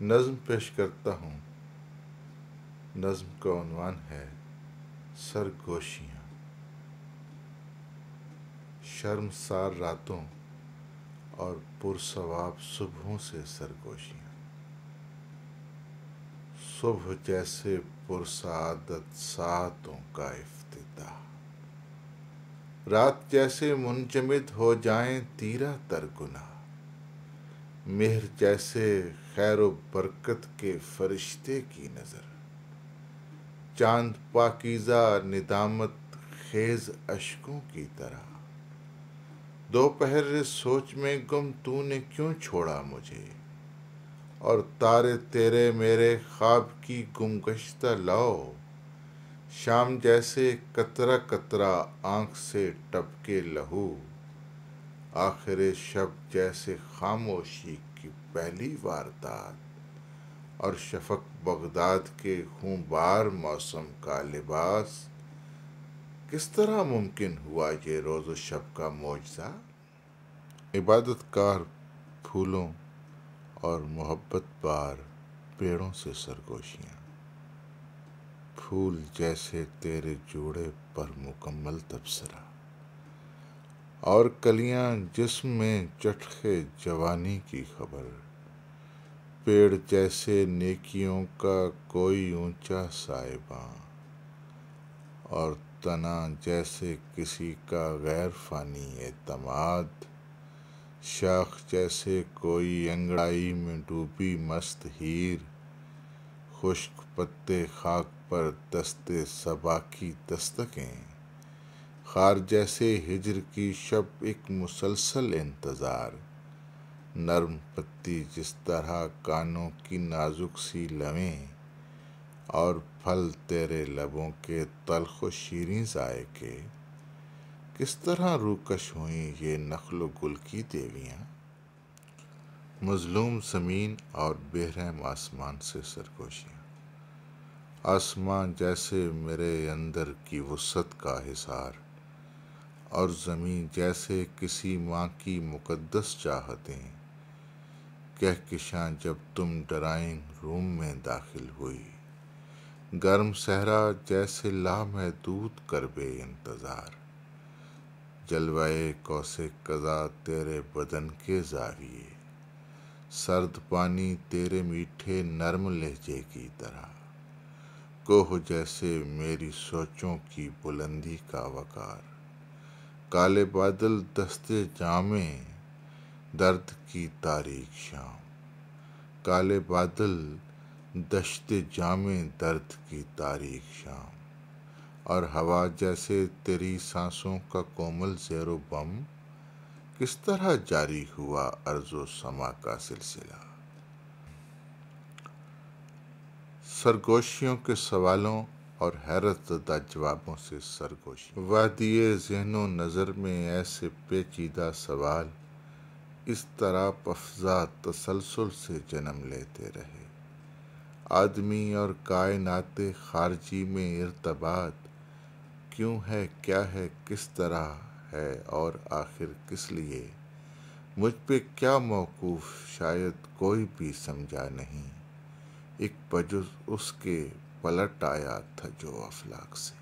نظم پیش کرتا ہوں۔ نظم کا عنوان ہے سرگوشیاں۔ شرمسار راتوں اور پرثواب صبحوں سے سرگوشیاں، صبح جیسے پرسعادت ساعتوں کا افتتاح، رات جیسے منجمد ہو جائیں تیرا تر گناہ، مہر جیسے خیر و برکت کے فرشتے کی نظر، چاند پاکیزہ ندامت خیز اشکوں کی طرح، دوپہر سوچ میں گم تو نے کیوں چھوڑا مجھے، اور تارے تیرے میرے خواب کی گم گشتہ لو، شام جیسے قطرہ قطرہ آنکھ سے ٹپکے لہو، آخر شب جیسے خاموشی کی پہلی واردات، اور شفق بغداد کے خونبار موسم کا لباس، کس طرح ممکن ہوا یہ روز و شب کا معجزہ؟ عبادت کار پھولوں اور محبت بار پیڑوں سے سرگوشیاں، پھول جیسے تیرے جوڑے پر مکمل تبصرہ، اور کلیاں جسم میں چٹخے جوانی کی خبر، پیڑ جیسے نیکیوں کا کوئی اونچا سائباں، اور تنا جیسے کسی کا غیر فانی اعتماد، شاخ جیسے کوئی انگڑائی میں ڈوبی مست ہیر، خشک پتے خاک پر دستے صبا کی دستکیں، خار جیسے ہجر کی شب ایک مسلسل انتظار، نرم پتی جس طرح کانوں کی نازک سی لویں، اور پھل تیرے لبوں کے تلخ و شیریں ذائقے، کس طرح روکش ہوئیں یہ نخل و گل کی دیویاں؟ مظلوم زمین اور بے رحم آسمان سے سرگوشیاں، آسمان جیسے میرے اندر کی وسعت کا حصار، اور زمین جیسے کسی ماں کی مقدس چاہتیں، کہکشاں جب تم ڈرائنگ روم میں داخل ہوئی، گرم صحرا جیسے لامحدود کرب انتظار، جلوۂ قوس قزح تیرے بدن کے زاویے، سرد پانی تیرے میٹھے نرم لہجے کی طرح، کوہ جیسے میری سوچوں کی بلندی کا وقار، کالے بادل دستے جامیں درد کی تاریک شام، کالے بادل دشت جامیں درد کی تاریک شام، اور ہوا جیسے تیری سانسوں کا کومل زیر و بم، کس طرح جاری ہوا ارض و سما کا سلسلہ؟ سرگوشیوں کے سوالوں اور حیرت زدہ جوابوں سے سرگوشی، وادی ذہن و نظر میں ایسے پیچیدہ سوال اس طرح افزا تسلسل سے جنم لیتے رہے، آدمی اور کائنات خارجی میں ارتباط کیوں ہے، کیا ہے، کس طرح ہے، اور آخر کس لیے، مجھ پہ کیا موقوف، شاید کوئی بھی سمجھا نہیں، ایک بجز اس کے پلٹ آیا تھا جو افلاک سے۔